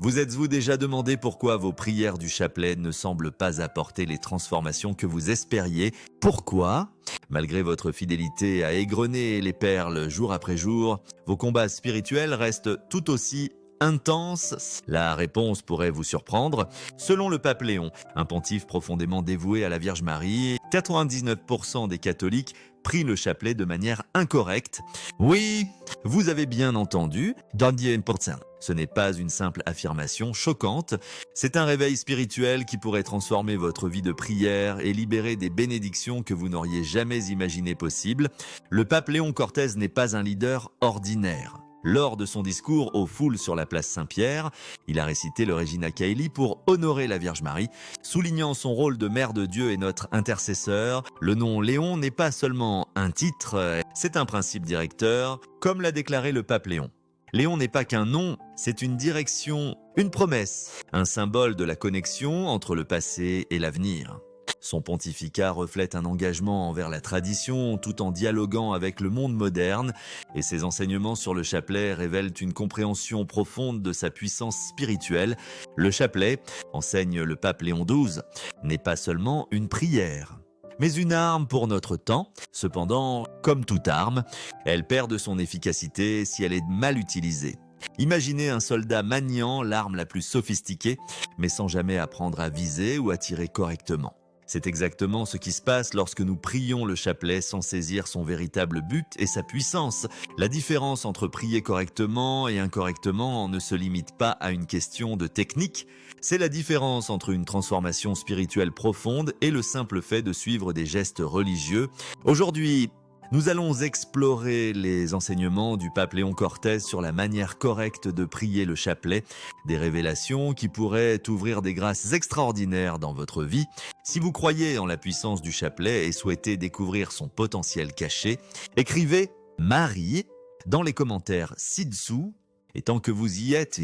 Vous êtes-vous déjà demandé pourquoi vos prières du chapelet ne semblent pas apporter les transformations que vous espériez? Pourquoi? Malgré votre fidélité à égrener les perles jour après jour, vos combats spirituels restent tout aussi intenses? La réponse pourrait vous surprendre. Selon le pape Léon, un pontife profondément dévoué à la Vierge Marie, 99% des catholiques prient le chapelet de manière incorrecte. Oui, vous avez bien entendu, 10%. Ce n'est pas une simple affirmation choquante, c'est un réveil spirituel qui pourrait transformer votre vie de prière et libérer des bénédictions que vous n'auriez jamais imaginées possibles. Le pape Léon Cortès n'est pas un leader ordinaire. Lors de son discours aux foules sur la place Saint-Pierre, il a récité le Regina Caeli pour honorer la Vierge Marie, soulignant son rôle de mère de Dieu et notre intercesseur. Le nom Léon n'est pas seulement un titre, c'est un principe directeur, comme l'a déclaré le pape Léon. Léon n'est pas qu'un nom, c'est une direction, une promesse, un symbole de la connexion entre le passé et l'avenir. Son pontificat reflète un engagement envers la tradition tout en dialoguant avec le monde moderne et ses enseignements sur le chapelet révèlent une compréhension profonde de sa puissance spirituelle. Le chapelet, enseigne le pape Léon XII, n'est pas seulement une prière, mais une arme pour notre temps. Cependant, comme toute arme, elle perd de son efficacité si elle est mal utilisée. Imaginez un soldat maniant l'arme la plus sophistiquée, mais sans jamais apprendre à viser ou à tirer correctement. C'est exactement ce qui se passe lorsque nous prions le chapelet sans saisir son véritable but et sa puissance. La différence entre prier correctement et incorrectement ne se limite pas à une question de technique, c'est la différence entre une transformation spirituelle profonde et le simple fait de suivre des gestes religieux. Aujourd'hui, nous allons explorer les enseignements du pape Léon Cortès sur la manière correcte de prier le chapelet, des révélations qui pourraient ouvrir des grâces extraordinaires dans votre vie. Si vous croyez en la puissance du chapelet et souhaitez découvrir son potentiel caché, écrivez Marie dans les commentaires ci-dessous. Et tant que vous y êtes,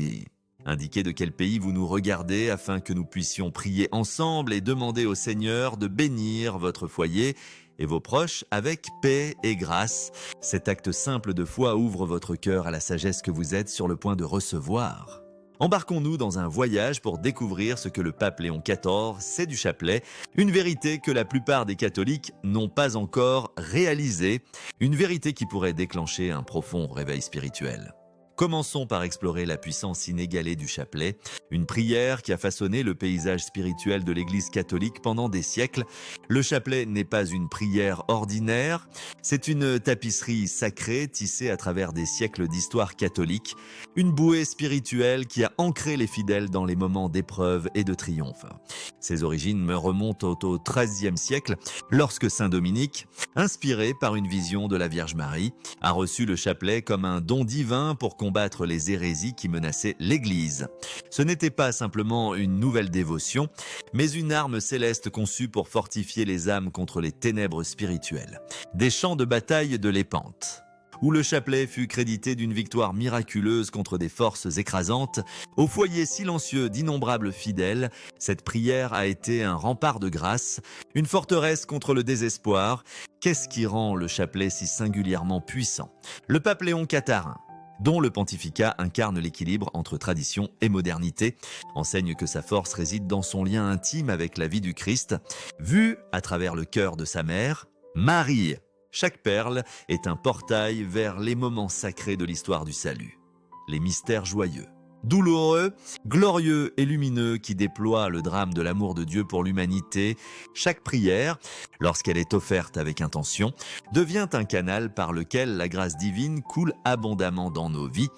indiquez de quel pays vous nous regardez afin que nous puissions prier ensemble et demander au Seigneur de bénir votre foyer et vos proches avec paix et grâce. Cet acte simple de foi ouvre votre cœur à la sagesse que vous êtes sur le point de recevoir. Embarquons-nous dans un voyage pour découvrir ce que le pape Léon XIV sait du chapelet, une vérité que la plupart des catholiques n'ont pas encore réalisée, une vérité qui pourrait déclencher un profond réveil spirituel. Commençons par explorer la puissance inégalée du chapelet, une prière qui a façonné le paysage spirituel de l'Église catholique pendant des siècles. Le chapelet n'est pas une prière ordinaire, c'est une tapisserie sacrée tissée à travers des siècles d'histoire catholique, une bouée spirituelle qui a ancré les fidèles dans les moments d'épreuve et de triomphe. Ses origines me remontent au XIIIe siècle, lorsque Saint Dominique, inspiré par une vision de la Vierge Marie, a reçu le chapelet comme un don divin pour combattre les hérésies qui menaçaient l'Église. Ce n'était pas simplement une nouvelle dévotion, mais une arme céleste conçue pour fortifier les âmes contre les ténèbres spirituelles. Des champs de bataille de l'Épante, où le chapelet fut crédité d'une victoire miraculeuse contre des forces écrasantes, au foyer silencieux d'innombrables fidèles, cette prière a été un rempart de grâce, une forteresse contre le désespoir. Qu'est-ce qui rend le chapelet si singulièrement puissant? Le pape Léon Catharin, dont le pontificat incarne l'équilibre entre tradition et modernité, enseigne que sa force réside dans son lien intime avec la vie du Christ, vue à travers le cœur de sa mère, Marie. Chaque perle est un portail vers les moments sacrés de l'histoire du salut, les mystères joyeux, douloureux, glorieux et lumineux qui déploient le drame de l'amour de Dieu pour l'humanité. Chaque prière, lorsqu'elle est offerte avec intention, devient un canal par lequel la grâce divine coule abondamment dans nos vies,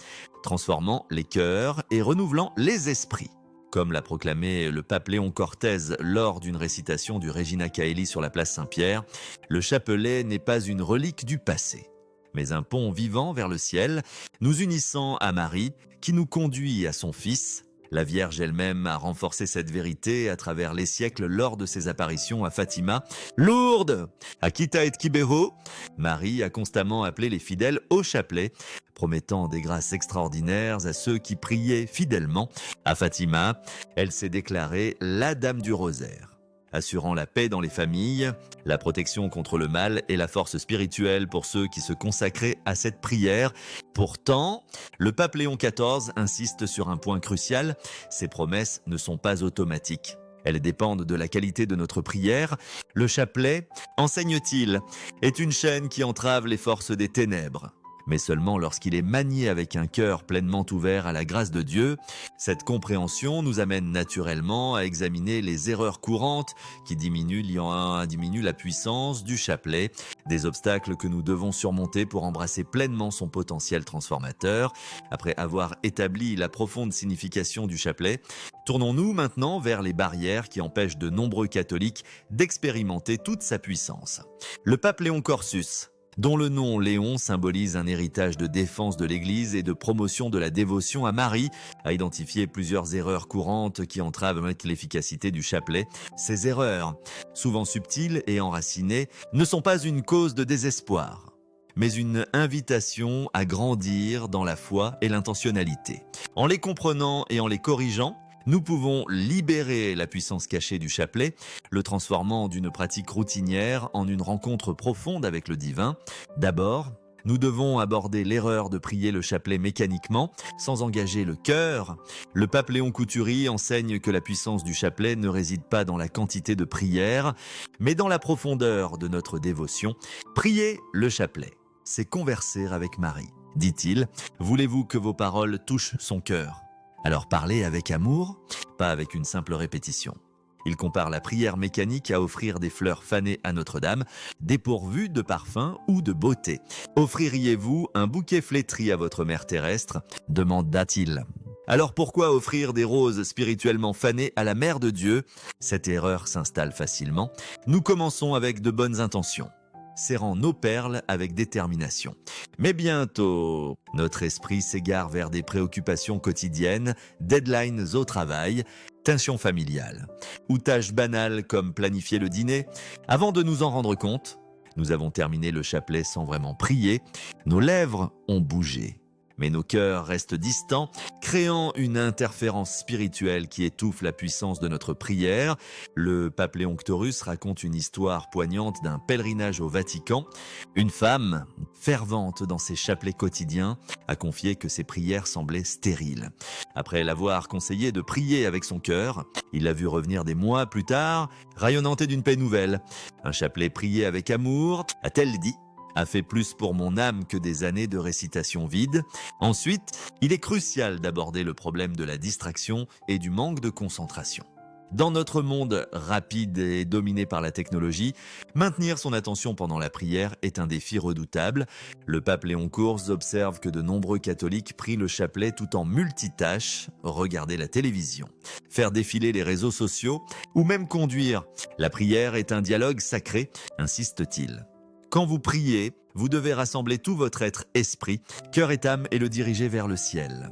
transformant les cœurs et renouvelant les esprits. Comme l'a proclamé le pape Léon Cortès lors d'une récitation du Regina Caeli sur la place Saint-Pierre, le chapelet n'est pas une relique du passé, mais un pont vivant vers le ciel, nous unissant à Marie, qui nous conduit à son Fils. La Vierge elle-même a renforcé cette vérité à travers les siècles lors de ses apparitions à Fatima, Lourdes, Akita et Kibeho. Marie a constamment appelé les fidèles au chapelet, promettant des grâces extraordinaires à ceux qui priaient fidèlement. À Fatima, elle s'est déclarée la Dame du Rosaire. assurant la paix dans les familles, la protection contre le mal et la force spirituelle pour ceux qui se consacraient à cette prière. Pourtant, le pape Léon XIV insiste sur un point crucial, ces promesses ne sont pas automatiques. Elles dépendent de la qualité de notre prière. Le chapelet, enseigne-t-il, est une chaîne qui entrave les forces des ténèbres. Mais seulement lorsqu'il est manié avec un cœur pleinement ouvert à la grâce de Dieu. Cette compréhension nous amène naturellement à examiner les erreurs courantes qui diminuent la puissance du chapelet, des obstacles que nous devons surmonter pour embrasser pleinement son potentiel transformateur. Après avoir établi la profonde signification du chapelet, tournons-nous maintenant vers les barrières qui empêchent de nombreux catholiques d'expérimenter toute sa puissance. Le pape Léon Corsus, dont le nom Léon symbolise un héritage de défense de l'Église et de promotion de la dévotion à Marie, a identifié plusieurs erreurs courantes qui entravent l'efficacité du chapelet. Ces erreurs, souvent subtiles et enracinées, ne sont pas une cause de désespoir, mais une invitation à grandir dans la foi et l'intentionnalité. En les comprenant et en les corrigeant, nous pouvons libérer la puissance cachée du chapelet, le transformant d'une pratique routinière en une rencontre profonde avec le divin. D'abord, nous devons aborder l'erreur de prier le chapelet mécaniquement, sans engager le cœur. Le pape Léon Couturier enseigne que la puissance du chapelet ne réside pas dans la quantité de prières, mais dans la profondeur de notre dévotion. Prier le chapelet, c'est converser avec Marie. Dit-il, voulez-vous que vos paroles touchent son cœur ? Alors parlez avec amour, pas avec une simple répétition. Il compare la prière mécanique à offrir des fleurs fanées à Notre-Dame, dépourvues de parfum ou de beauté. Offririez-vous un bouquet flétri à votre mère terrestre ? Demanda-t-il. Alors pourquoi offrir des roses spirituellement fanées à la Mère de Dieu ? Cette erreur s'installe facilement. Nous commençons avec de bonnes intentions, serrant nos perles avec détermination. Mais bientôt, notre esprit s'égare vers des préoccupations quotidiennes, deadlines au travail, tensions familiales, ou tâches banales comme planifier le dîner. Avant de nous en rendre compte, nous avons terminé le chapelet sans vraiment prier, nos lèvres ont bougé. Mais nos cœurs restent distants, créant une interférence spirituelle qui étouffe la puissance de notre prière. Le pape Léon Ctorus raconte une histoire poignante d'un pèlerinage au Vatican. Une femme, fervente dans ses chapelets quotidiens, a confié que ses prières semblaient stériles. Après l'avoir conseillé de prier avec son cœur, il l'a vu revenir des mois plus tard, rayonnante d'une paix nouvelle. Un chapelet prié avec amour, a-t-elle dit, a fait plus pour mon âme que des années de récitation vide. Ensuite, il est crucial d'aborder le problème de la distraction et du manque de concentration. Dans notre monde rapide et dominé par la technologie, maintenir son attention pendant la prière est un défi redoutable. Le pape Léon Cours observe que de nombreux catholiques prient le chapelet tout en multitâches, regarder la télévision, faire défiler les réseaux sociaux ou même conduire. La prière est un dialogue sacré, insiste-t-il. Quand vous priez, vous devez rassembler tout votre être esprit, cœur et âme et le diriger vers le ciel.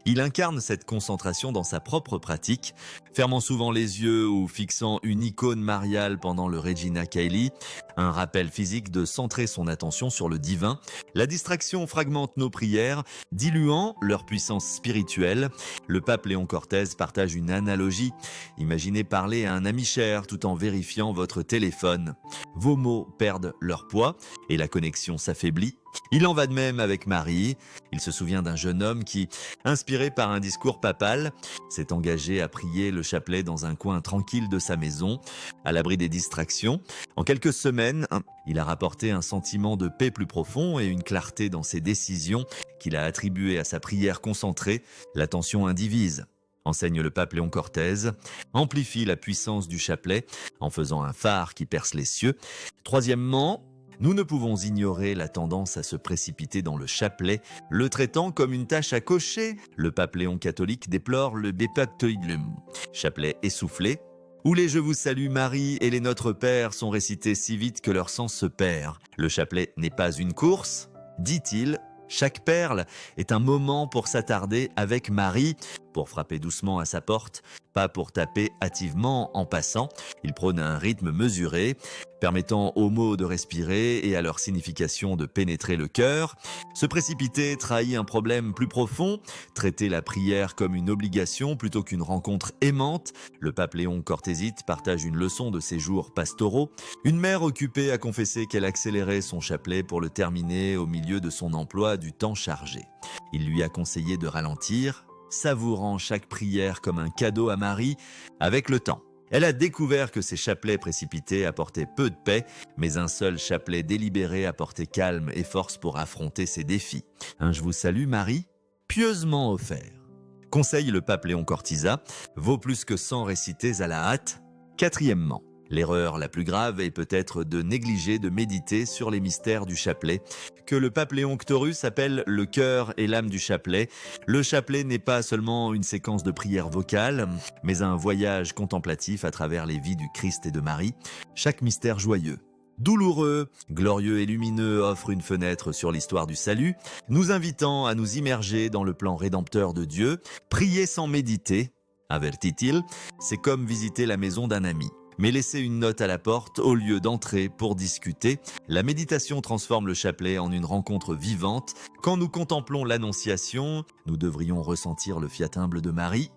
Il incarne cette concentration dans sa propre pratique, fermant souvent les yeux ou fixant une icône mariale pendant le Regina Caeli, un rappel physique de centrer son attention sur le divin. La distraction fragmente nos prières, diluant leur puissance spirituelle. Le pape Léon Cortés partage une analogie. Imaginez parler à un ami cher tout en vérifiant votre téléphone. Vos mots perdent leur poids et la connexion s'affaiblit. Il en va de même avec Marie. Il se souvient d'un jeune homme qui, inspiré par un discours papal, s'est engagé à prier le chapelet dans un coin tranquille de sa maison, à l'abri des distractions. En quelques semaines, il a rapporté un sentiment de paix plus profond et une clarté dans ses décisions qu'il a attribuées à sa prière concentrée. L'attention indivise, enseigne le pape Léon Cortés, amplifie la puissance du chapelet en faisant un phare qui perce les cieux. Troisièmement, nous ne pouvons ignorer la tendance à se précipiter dans le chapelet, le traitant comme une tâche à cocher. Le pape Léon catholique déplore le bepactoidum, chapelet essoufflé, où les Je vous salue Marie et les Notre Père sont récités si vite que leur sens se perd. Le chapelet n'est pas une course, dit-il. Chaque perle est un moment pour s'attarder avec Marie. pour frapper doucement à sa porte, pas pour taper hâtivement en passant. Il prône un rythme mesuré, permettant aux mots de respirer et à leur signification de pénétrer le cœur. Se précipiter trahit un problème plus profond, traiter la prière comme une obligation plutôt qu'une rencontre aimante. Le pape Léon Cortésite partage une leçon de ses jours pastoraux. Une mère occupée a confessé qu'elle accélérait son chapelet pour le terminer au milieu de son emploi du temps chargé. Il lui a conseillé de ralentir, savourant chaque prière comme un cadeau à Marie avec le temps. Elle a découvert que ses chapelets précipités apportaient peu de paix, mais un seul chapelet délibéré apportait calme et force pour affronter ses défis. Un Je vous salue Marie, pieusement offert. Conseille le pape Léon Cortisa, vaut plus que 100 récités à la hâte. Quatrièmement, l'erreur la plus grave est peut-être de négliger de méditer sur les mystères du chapelet, que le pape Léon Ctorus appelle le cœur et l'âme du chapelet. Le chapelet n'est pas seulement une séquence de prières vocales, mais un voyage contemplatif à travers les vies du Christ et de Marie. Chaque mystère joyeux, douloureux, glorieux et lumineux offre une fenêtre sur l'histoire du salut, nous invitant à nous immerger dans le plan rédempteur de Dieu. Prier sans méditer, avertit-il, c'est comme visiter la maison d'un ami. Mais laisser une note à la porte au lieu d'entrer pour discuter. La méditation transforme le chapelet en une rencontre vivante. Quand nous contemplons l'Annonciation, nous devrions ressentir le fiat humble de Marie.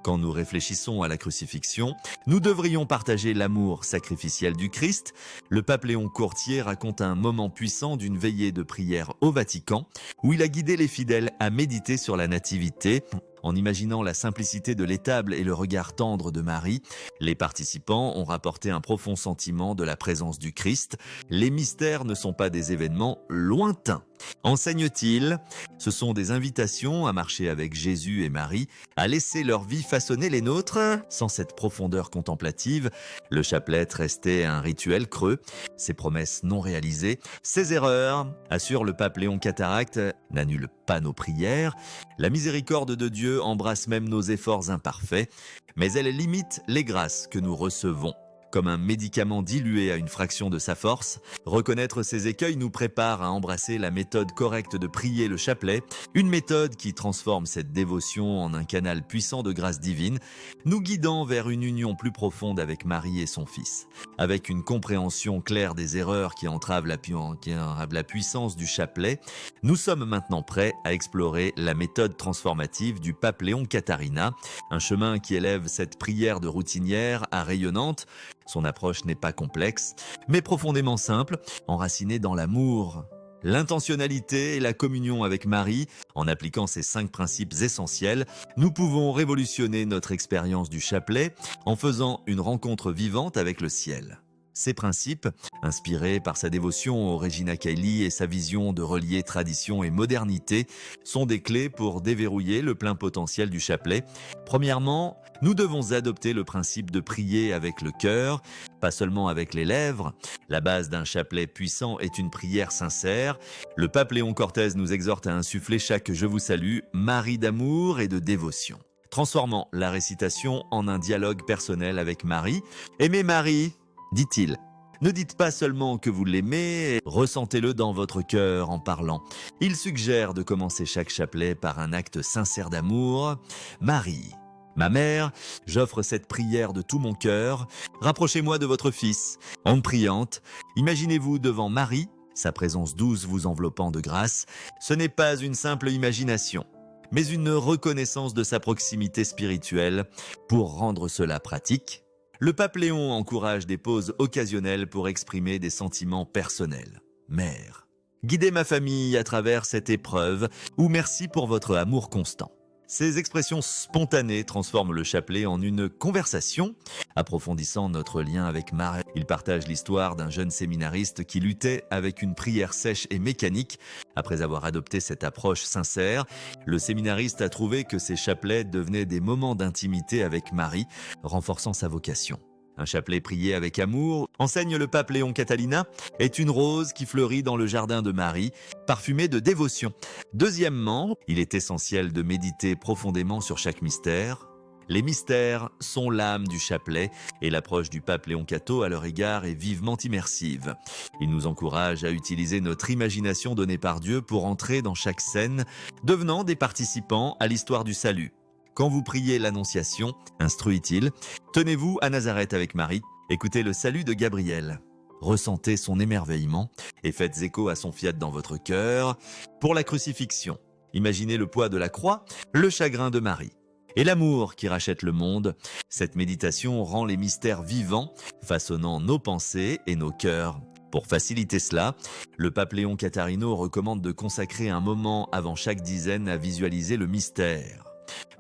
Quand nous réfléchissons à la crucifixion, nous devrions partager l'amour sacrificiel du Christ. Le pape Léon Courtier raconte un moment puissant d'une veillée de prière au Vatican, où il a guidé les fidèles à méditer sur la nativité. En imaginant la simplicité de l'étable et le regard tendre de Marie, les participants ont rapporté un profond sentiment de la présence du Christ. Les mystères ne sont pas des événements lointains. Enseigne-t-il, ce sont des invitations à marcher avec Jésus et Marie, à laisser leur vie façonner les nôtres. Sans cette profondeur contemplative, le chapelet restait un rituel creux, ses promesses non réalisées, ses erreurs, assure le pape Léon Cataracte, n'annulent pas nos prières. La miséricorde de Dieu embrasse même nos efforts imparfaits, mais elle limite les grâces que nous recevons. Comme un médicament dilué à une fraction de sa force, reconnaître ces écueils nous prépare à embrasser la méthode correcte de prier le chapelet, une méthode qui transforme cette dévotion en un canal puissant de grâce divine, nous guidant vers une union plus profonde avec Marie et son Fils. Avec une compréhension claire des erreurs qui entravent la puissance du chapelet, nous sommes maintenant prêts à explorer la méthode transformative du pape Léon Catarina, un chemin qui élève cette prière de routinière à rayonnante. Son approche n'est pas complexe, mais profondément simple, enracinée dans l'amour, l'intentionnalité et la communion avec Marie. En appliquant ces 5 principes essentiels, nous pouvons révolutionner notre expérience du chapelet en faisant une rencontre vivante avec le ciel. Ces principes, inspirés par sa dévotion au Regina Caeli et sa vision de relier tradition et modernité, sont des clés pour déverrouiller le plein potentiel du chapelet. Premièrement, nous devons adopter le principe de prier avec le cœur, pas seulement avec les lèvres. La base d'un chapelet puissant est une prière sincère. Le pape Léon Cortés nous exhorte à insuffler chaque Je vous salue, Marie d'amour et de dévotion, transformant la récitation en un dialogue personnel avec Marie. Aimez Marie, dit-il. Ne dites pas seulement que vous l'aimez, ressentez-le dans votre cœur en parlant. Il suggère de commencer chaque chapelet par un acte sincère d'amour. Marie, ma mère, j'offre cette prière de tout mon cœur. Rapprochez-moi de votre Fils. En priant, imaginez-vous devant Marie, sa présence douce vous enveloppant de grâce. Ce n'est pas une simple imagination, mais une reconnaissance de sa proximité spirituelle. Pour rendre cela pratique, le pape Léon encourage des pauses occasionnelles pour exprimer des sentiments personnels. Mère, guidez ma famille à travers cette épreuve, ou merci pour votre amour constant. Ces expressions spontanées transforment le chapelet en une conversation, approfondissant notre lien avec Marie. Il partage l'histoire d'un jeune séminariste qui luttait avec une prière sèche et mécanique. Après avoir adopté cette approche sincère, le séminariste a trouvé que ses chapelets devenaient des moments d'intimité avec Marie, renforçant sa vocation. Un chapelet prié avec amour, enseigne le pape Léon Catalina, est une rose qui fleurit dans le jardin de Marie, parfumée de dévotion. Deuxièmement, il est essentiel de méditer profondément sur chaque mystère. Les mystères sont l'âme du chapelet et l'approche du pape Léon Cateau à leur égard est vivement immersive. Il nous encourage à utiliser notre imagination donnée par Dieu pour entrer dans chaque scène, devenant des participants à l'histoire du salut. Quand vous priez l'Annonciation, instruit-il, tenez-vous à Nazareth avec Marie, écoutez le salut de Gabriel. Ressentez son émerveillement et faites écho à son fiat dans votre cœur. Pour la crucifixion, imaginez le poids de la croix, le chagrin de Marie et l'amour qui rachète le monde. Cette méditation rend les mystères vivants, façonnant nos pensées et nos cœurs. Pour faciliter cela, le pape Léon Catharino recommande de consacrer un moment avant chaque dizaine à visualiser le mystère.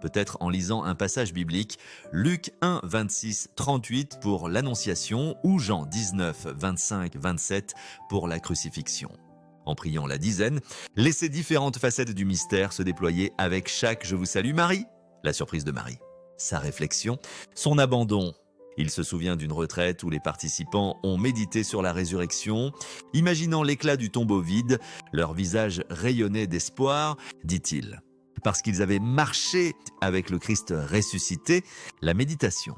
Peut-être en lisant un passage biblique, Luc 1, 26, 38 pour l'Annonciation ou Jean 19, 25, 27 pour la crucifixion. En priant la dizaine, laissez différentes facettes du mystère se déployer avec chaque « Je vous salue Marie », la surprise de Marie, sa réflexion, son abandon. Il se souvient d'une retraite où les participants ont médité sur la résurrection, imaginant l'éclat du tombeau vide, leur visage rayonnait d'espoir, dit-il. Parce qu'ils avaient marché avec le Christ ressuscité, la méditation,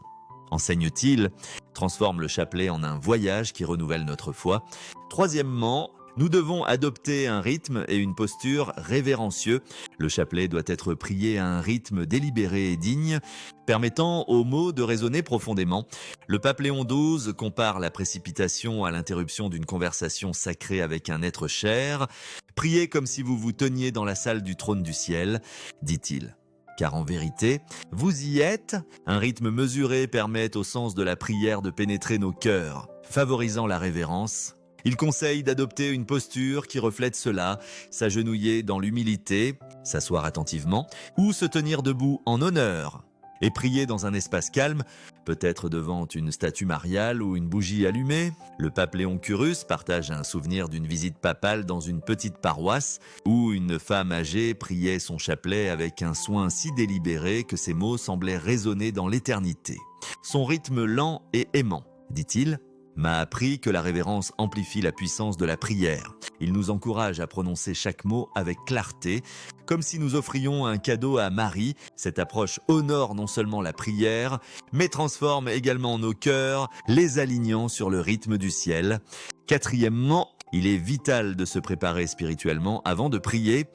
enseigne-t-il, transforme le chapelet en un voyage qui renouvelle notre foi. Troisièmement, nous devons adopter un rythme et une posture révérencieux. Le chapelet doit être prié à un rythme délibéré et digne, permettant aux mots de résonner profondément. Le pape Léon XII compare la précipitation à l'interruption d'une conversation sacrée avec un être cher. Priez comme si vous vous teniez dans la salle du trône du ciel, dit-il. Car en vérité, vous y êtes. Un rythme mesuré permet au sens de la prière de pénétrer nos cœurs, favorisant la révérence. Il conseille d'adopter une posture qui reflète cela, s'agenouiller dans l'humilité, s'asseoir attentivement ou se tenir debout en honneur et prier dans un espace calme, peut-être devant une statue mariale ou une bougie allumée. Le pape Léon Curus partage un souvenir d'une visite papale dans une petite paroisse où une femme âgée priait son chapelet avec un soin si délibéré que ses mots semblaient résonner dans l'éternité. Son rythme lent et aimant, dit-il, m'a appris que la révérence amplifie la puissance de la prière. Il nous encourage à prononcer chaque mot avec clarté, comme si nous offrions un cadeau à Marie. Cette approche honore non seulement la prière, mais transforme également nos cœurs, les alignant sur le rythme du ciel. Quatrièmement, il est vital de se préparer spirituellement avant de prier.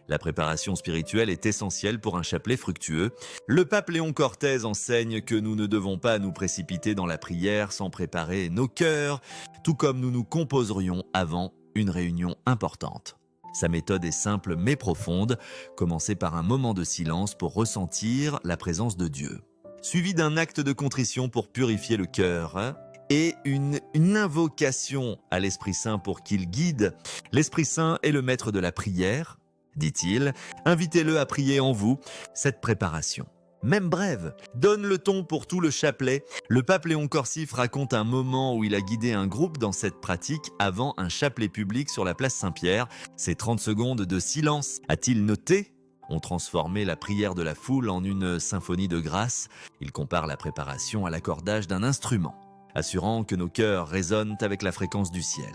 La préparation spirituelle est essentielle pour un chapelet fructueux. Le pape Léon Cortès enseigne que nous ne devons pas nous précipiter dans la prière sans préparer nos cœurs, tout comme nous nous composerions avant une réunion importante. Sa méthode est simple mais profonde. Commencez par un moment de silence pour ressentir la présence de Dieu, suivi d'un acte de contrition pour purifier le cœur, et une invocation à l'Esprit Saint pour qu'il guide. L'Esprit Saint est le maître de la prière, dit-il. Invitez-le à prier en vous. Cette préparation, même brève, donne le ton pour tout le chapelet. Le pape Léon Corsif raconte un moment où il a guidé un groupe dans cette pratique avant un chapelet public sur la place Saint-Pierre. Ces 30 secondes de silence, a-t-il noté, ont transformé la prière de la foule en une symphonie de grâce. Il compare la préparation à l'accordage d'un instrument, assurant que nos cœurs résonnent avec la fréquence du ciel.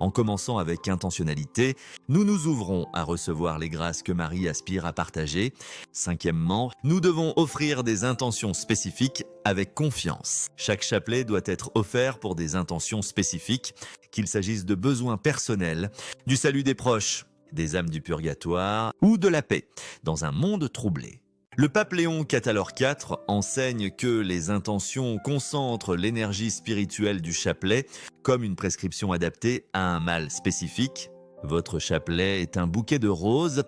En commençant avec intentionnalité, nous nous ouvrons à recevoir les grâces que Marie aspire à partager. Cinquièmement, nous devons offrir des intentions spécifiques avec confiance. Chaque chapelet doit être offert pour des intentions spécifiques, qu'il s'agisse de besoins personnels, du salut des proches, des âmes du purgatoire ou de la paix dans un monde troublé. Le pape Léon Catalore IV enseigne que les intentions concentrent l'énergie spirituelle du chapelet comme une prescription adaptée à un mal spécifique. Votre chapelet est un bouquet de roses,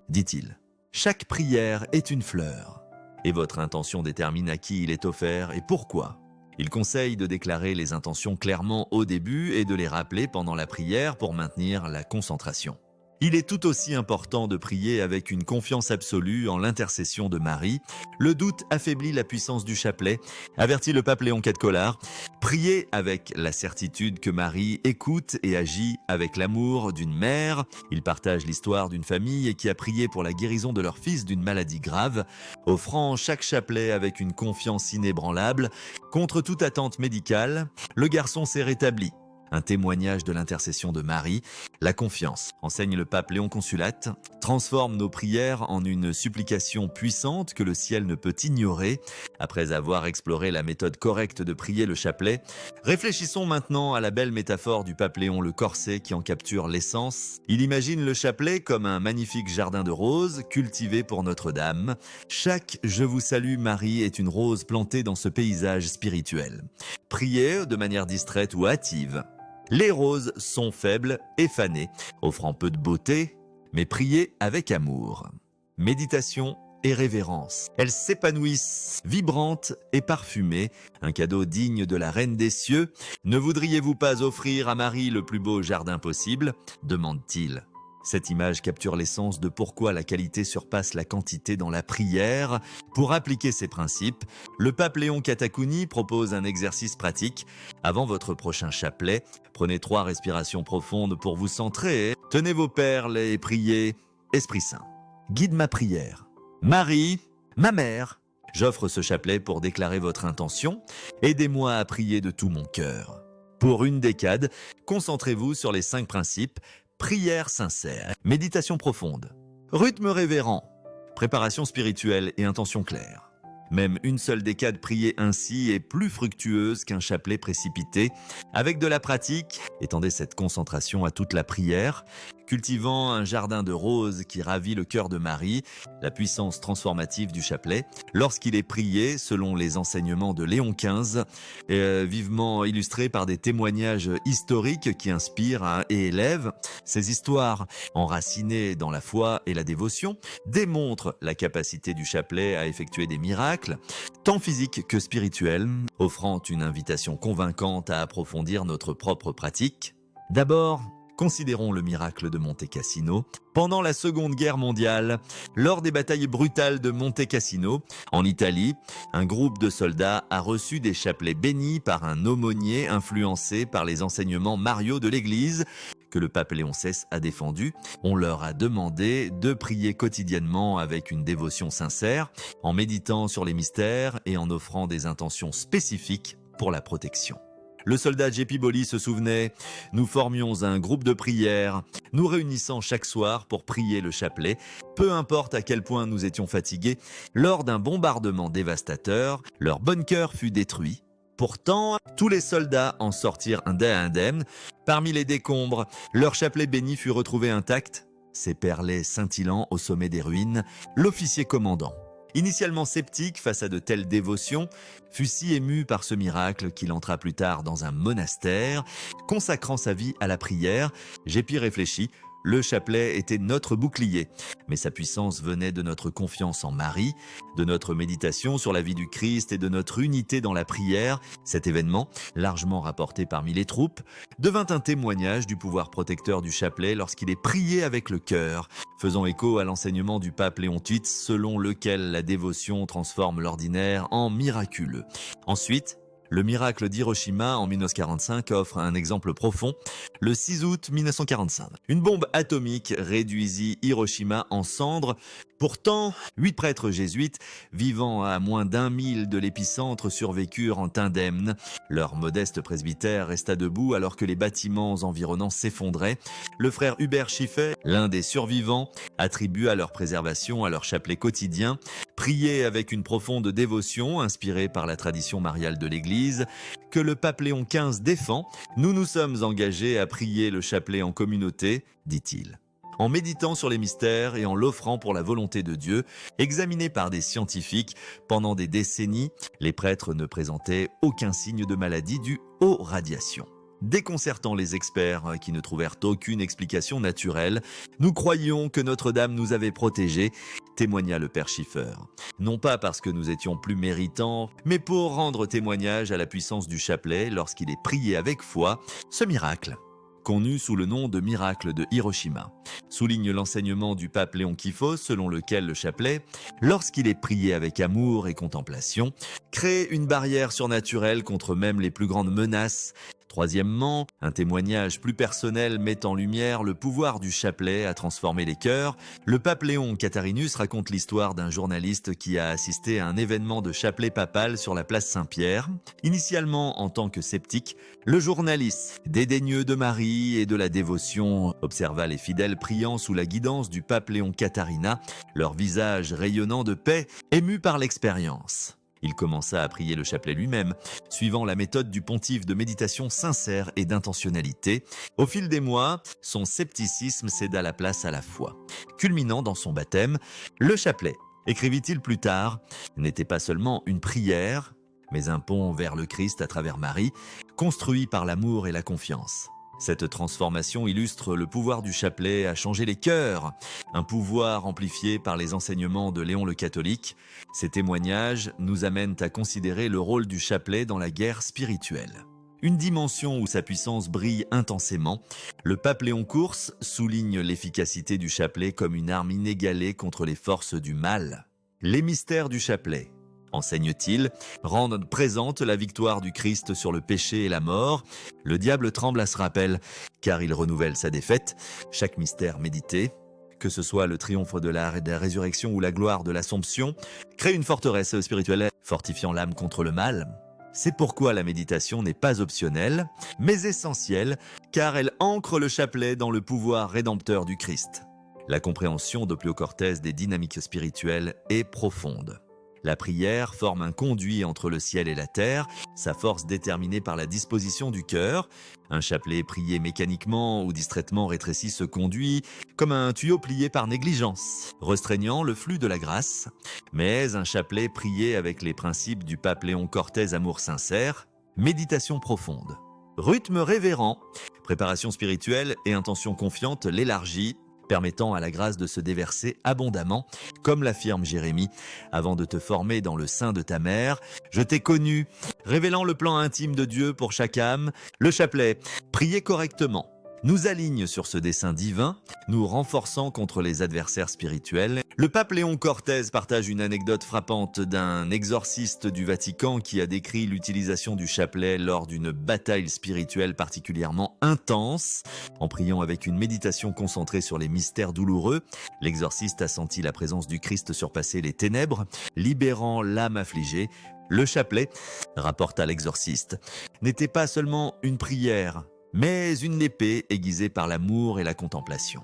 dit-il. Chaque prière est une fleur, et votre intention détermine à qui il est offert et pourquoi. Il conseille de déclarer les intentions clairement au début et de les rappeler pendant la prière pour maintenir la concentration. Il est tout aussi important de prier avec une confiance absolue en l'intercession de Marie. Le doute affaiblit la puissance du chapelet, avertit le pape Léon IV Collard. Priez avec la certitude que Marie écoute et agit avec l'amour d'une mère. Il partage l'histoire d'une famille qui a prié pour la guérison de leur fils d'une maladie grave, offrant chaque chapelet avec une confiance inébranlable. Contre toute attente médicale, le garçon s'est rétabli, un témoignage de l'intercession de Marie. La confiance, enseigne le pape Léon Consulate, transforme nos prières en une supplication puissante que le ciel ne peut ignorer. Après avoir exploré la méthode correcte de prier le chapelet, réfléchissons maintenant à la belle métaphore du pape Léon le Corset qui en capture l'essence. Il imagine le chapelet comme un magnifique jardin de roses cultivé pour Notre-Dame. Chaque « Je vous salue Marie » est une rose plantée dans ce paysage spirituel. Priez de manière distraite ou hâtive. Les roses sont faibles et fanées, offrant peu de beauté, mais priez avec amour. Méditation et révérence. Elles s'épanouissent, vibrantes et parfumées, un cadeau digne de la Reine des cieux. Ne voudriez-vous pas offrir à Marie le plus beau jardin possible ? Demande-t-il. Cette image capture l'essence de pourquoi la qualité surpasse la quantité dans la prière. Pour appliquer ces principes, le pape Léon Catacouni propose un exercice pratique. Avant votre prochain chapelet, prenez 3 respirations profondes pour vous centrer. Tenez vos perles et priez. Esprit Saint, guide ma prière. Marie, ma mère, j'offre ce chapelet pour déclarer votre intention. Aidez-moi à prier de tout mon cœur. Pour une décade, concentrez-vous sur les 5 principes. Prière sincère, méditation profonde, rythme révérent, préparation spirituelle et intention claire. Même une seule décade priée ainsi est plus fructueuse qu'un chapelet précipité. Avec de la pratique, étendez cette concentration à toute la prière, cultivant un jardin de roses qui ravit le cœur de Marie, la puissance transformative du chapelet, lorsqu'il est prié selon les enseignements de Léon XV, vivement illustrés par des témoignages historiques qui inspirent et élèvent. Ces histoires, enracinées dans la foi et la dévotion, démontrent la capacité du chapelet à effectuer des miracles, tant physiques que spirituels, offrant une invitation convaincante à approfondir notre propre pratique. D'abord, considérons le miracle de Monte Cassino. Pendant la Seconde Guerre mondiale, lors des batailles brutales de Monte Cassino, en Italie, un groupe de soldats a reçu des chapelets bénis par un aumônier influencé par les enseignements mariaux de l'Église que le pape Léon XVI a défendu. On leur a demandé de prier quotidiennement avec une dévotion sincère, en méditant sur les mystères et en offrant des intentions spécifiques pour la protection. Le soldat J.P. Bolly se souvenait « Nous formions un groupe de prière, nous réunissant chaque soir pour prier le chapelet. Peu importe à quel point nous étions fatigués, lors d'un bombardement dévastateur, leur bunker fut détruit. Pourtant, tous les soldats en sortirent indemnes. Parmi les décombres, leur chapelet béni fut retrouvé intact, ses perlés scintillant au sommet des ruines. L'officier commandant, initialement sceptique face à de telles dévotions, fut si ému par ce miracle qu'il entra plus tard dans un monastère, consacrant sa vie à la prière. J.P. réfléchit. Le chapelet était notre bouclier, mais sa puissance venait de notre confiance en Marie, de notre méditation sur la vie du Christ et de notre unité dans la prière. Cet événement, largement rapporté parmi les troupes, devint un témoignage du pouvoir protecteur du chapelet lorsqu'il est prié avec le cœur, faisant écho à l'enseignement du pape Léon VIII selon lequel la dévotion transforme l'ordinaire en miraculeux. Ensuite, le miracle d'Hiroshima en 1945 offre un exemple profond. Le 6 août 1945, une bombe atomique réduisit Hiroshima en cendres. Pourtant, 8 prêtres jésuites, vivant à moins d'1 mille de l'épicentre, survécurent en indemnes. Leur modeste presbytère resta debout alors que les bâtiments environnants s'effondraient. Le frère Hubert Schiffer, l'un des survivants, attribua leur préservation à leur chapelet quotidien. Prié avec une profonde dévotion, inspirée par la tradition mariale de l'Église, que le pape Léon XV défend, nous nous sommes engagés à prier le chapelet en communauté, dit-il. En méditant sur les mystères et en l'offrant pour la volonté de Dieu, examiné par des scientifiques pendant des décennies, les prêtres ne présentaient aucun signe de maladie due aux radiations. Déconcertant les experts qui ne trouvèrent aucune explication naturelle, nous croyions que Notre-Dame nous avait protégés, témoigna le père Schiffer. Non pas parce que nous étions plus méritants, mais pour rendre témoignage à la puissance du chapelet lorsqu'il est prié avec foi, ce miracle, connu sous le nom de miracle de Hiroshima, souligne l'enseignement du pape Léon Kyphos selon lequel le chapelet, lorsqu'il est prié avec amour et contemplation, crée une barrière surnaturelle contre même les plus grandes menaces, Troisièmement, un témoignage plus personnel met en lumière le pouvoir du chapelet à transformer les cœurs. Le pape Léon Catharinus raconte l'histoire d'un journaliste qui a assisté à un événement de chapelet papal sur la place Saint-Pierre. Initialement en tant que sceptique, le journaliste, dédaigneux de Marie et de la dévotion, observa les fidèles priant sous la guidance du pape Léon Catharina, leur visage rayonnant de paix, ému par l'expérience. Il commença à prier le chapelet lui-même, suivant la méthode du pontife de méditation sincère et d'intentionnalité. Au fil des mois, son scepticisme céda la place à la foi. Culminant dans son baptême, le chapelet, écrivit-il plus tard, n'était pas seulement une prière, mais un pont vers le Christ à travers Marie, construit par l'amour et la confiance. Cette transformation illustre le pouvoir du chapelet à changer les cœurs, un pouvoir amplifié par les enseignements de Léon le catholique. Ces témoignages nous amènent à considérer le rôle du chapelet dans la guerre spirituelle. Une dimension où sa puissance brille intensément, le pape Léon Course souligne l'efficacité du chapelet comme une arme inégalée contre les forces du mal. Les mystères du chapelet, enseigne-t-il, rendent présente la victoire du Christ sur le péché et la mort. Le diable tremble à ce rappel, car il renouvelle sa défaite. Chaque mystère médité, que ce soit le triomphe de la résurrection ou la gloire de l'Assomption, crée une forteresse spirituelle fortifiant l'âme contre le mal. C'est pourquoi la méditation n'est pas optionnelle, mais essentielle, car elle ancre le chapelet dans le pouvoir rédempteur du Christ. La compréhension d'Oplio Cortés des dynamiques spirituelles est profonde. La prière forme un conduit entre le ciel et la terre, sa force déterminée par la disposition du cœur. Un chapelet prié mécaniquement ou distraitement rétrécit ce conduit comme un tuyau plié par négligence, restreignant le flux de la grâce. Mais un chapelet prié avec les principes du pape Léon Cortés amour sincère, méditation profonde. Rythme révérend, préparation spirituelle et intention confiante l'élargit, permettant à la grâce de se déverser abondamment, comme l'affirme Jérémie, avant de te former dans le sein de ta mère, je t'ai connu, révélant le plan intime de Dieu pour chaque âme. Le chapelet, prié correctement, nous aligne sur ce dessein divin, nous renforçant contre les adversaires spirituels. Le pape Léon Cortés partage une anecdote frappante d'un exorciste du Vatican qui a décrit l'utilisation du chapelet lors d'une bataille spirituelle particulièrement intense. En priant avec une méditation concentrée sur les mystères douloureux, l'exorciste a senti la présence du Christ surpasser les ténèbres, libérant l'âme affligée. Le chapelet, rapporte à l'exorciste, n'était pas seulement une prière, mais une épée aiguisée par l'amour et la contemplation.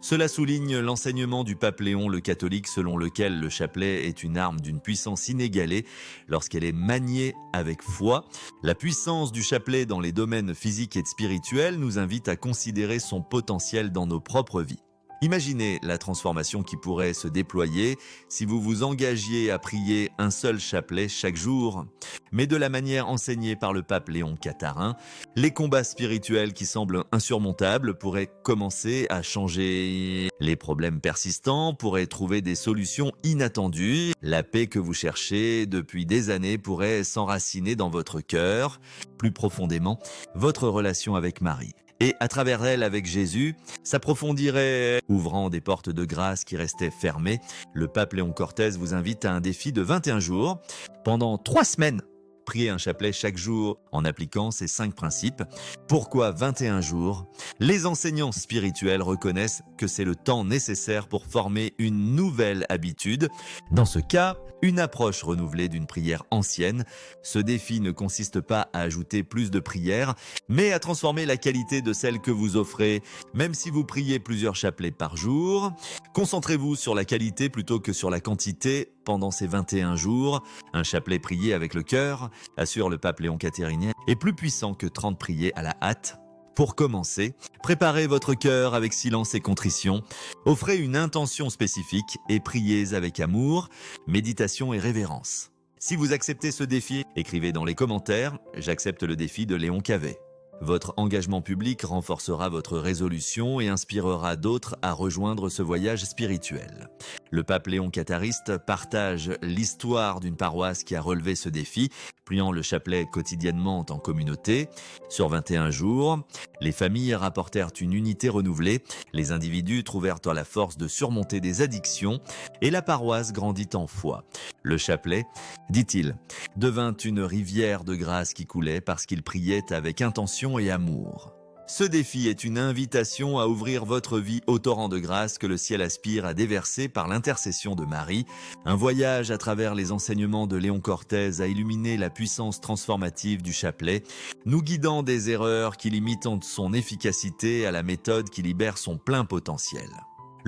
Cela souligne l'enseignement du pape Léon le catholique selon lequel le chapelet est une arme d'une puissance inégalée lorsqu'elle est maniée avec foi. La puissance du chapelet dans les domaines physiques et spirituels nous invite à considérer son potentiel dans nos propres vies. Imaginez la transformation qui pourrait se déployer si vous vous engagiez à prier un seul chapelet chaque jour. Mais de la manière enseignée par le pape Léon Catharin, les combats spirituels qui semblent insurmontables pourraient commencer à changer. Les problèmes persistants pourraient trouver des solutions inattendues. La paix que vous cherchez depuis des années pourrait s'enraciner dans votre cœur. Plus profondément, votre relation avec Marie. Et à travers elle avec Jésus, s'approfondirait, ouvrant des portes de grâce qui restaient fermées. Le pape Léon Cortés vous invite à un défi de 21 jours. Pendant 3 semaines, priez un chapelet chaque jour en appliquant ces 5 principes. Pourquoi 21 jours? Les enseignants spirituels reconnaissent que c'est le temps nécessaire pour former une nouvelle habitude. Dans ce cas, une approche renouvelée d'une prière ancienne. Ce défi ne consiste pas à ajouter plus de prières, mais à transformer la qualité de celle que vous offrez. Même si vous priez plusieurs chapelets par jour, concentrez-vous sur la qualité plutôt que sur la quantité pendant ces 21 jours. Un chapelet prié avec le cœur, assure le pape Léon Catharinien, est plus puissant que 30 priés à la hâte. Pour commencer, préparez votre cœur avec silence et contrition, offrez une intention spécifique et priez avec amour, méditation et révérence. Si vous acceptez ce défi, écrivez dans les commentaires « J'accepte le défi de Léon Cavet ». Votre engagement public renforcera votre résolution et inspirera d'autres à rejoindre ce voyage spirituel. Le pape Léon Cathariste partage l'histoire d'une paroisse qui a relevé ce défi. pliant le chapelet quotidiennement en communauté. Sur 21 jours, les familles rapportèrent une unité renouvelée, les individus trouvèrent la force de surmonter des addictions et la paroisse grandit en foi. Le chapelet, dit-il, devint une rivière de grâce qui coulait parce qu'il priait avec intention et amour. Ce défi est une invitation à ouvrir votre vie au torrent de grâce que le ciel aspire à déverser par l'intercession de Marie. Un voyage à travers les enseignements de Léon Cortès a illuminé la puissance transformative du chapelet, nous guidant des erreurs qui limitent son efficacité à la méthode qui libère son plein potentiel.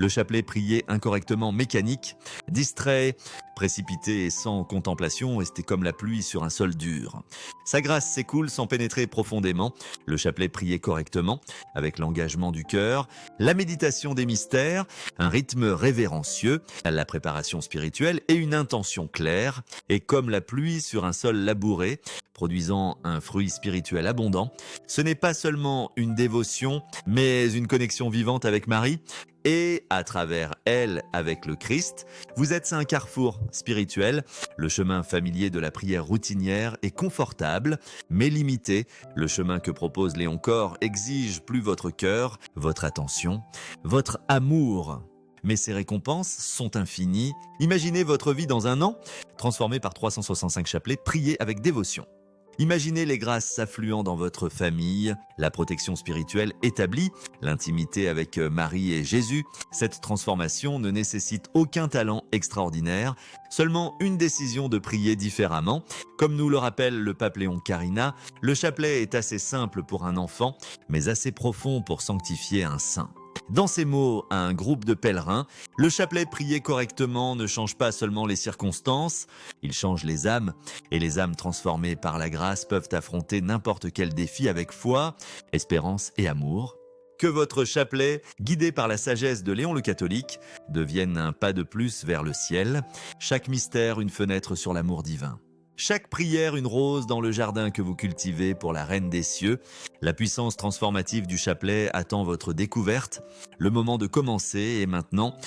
Le chapelet prié incorrectement mécanique, distrait, précipité et sans contemplation, était comme la pluie sur un sol dur. Sa grâce s'écoule sans pénétrer profondément. Le chapelet prié correctement, avec l'engagement du cœur, la méditation des mystères, un rythme révérencieux, la préparation spirituelle et une intention claire, est comme la pluie sur un sol labouré, produisant un fruit spirituel abondant. Ce n'est pas seulement une dévotion, mais une connexion vivante avec Marie, et à travers elle avec le Christ. Vous êtes un carrefour spirituel. Le chemin familier de la prière routinière est confortable, mais limité. Le chemin que propose Léon Cor exige plus votre cœur, votre attention, votre amour. Mais ces récompenses sont infinies. Imaginez votre vie dans un an, transformée par 365 chapelets, priés avec dévotion. Imaginez les grâces s'affluant dans votre famille, la protection spirituelle établie, l'intimité avec Marie et Jésus. Cette transformation ne nécessite aucun talent extraordinaire, seulement une décision de prier différemment. Comme nous le rappelle le pape Léon Carina, le chapelet est assez simple pour un enfant, mais assez profond pour sanctifier un saint. Dans ces mots à un groupe de pèlerins, le chapelet prié correctement ne change pas seulement les circonstances, il change les âmes, et les âmes transformées par la grâce peuvent affronter n'importe quel défi avec foi, espérance et amour. Que votre chapelet, guidé par la sagesse de Léon le catholique, devienne un pas de plus vers le ciel, chaque mystère une fenêtre sur l'amour divin. Chaque prière une rose dans le jardin que vous cultivez pour la Reine des cieux. La puissance transformative du chapelet attend votre découverte. Le moment de commencer est maintenant.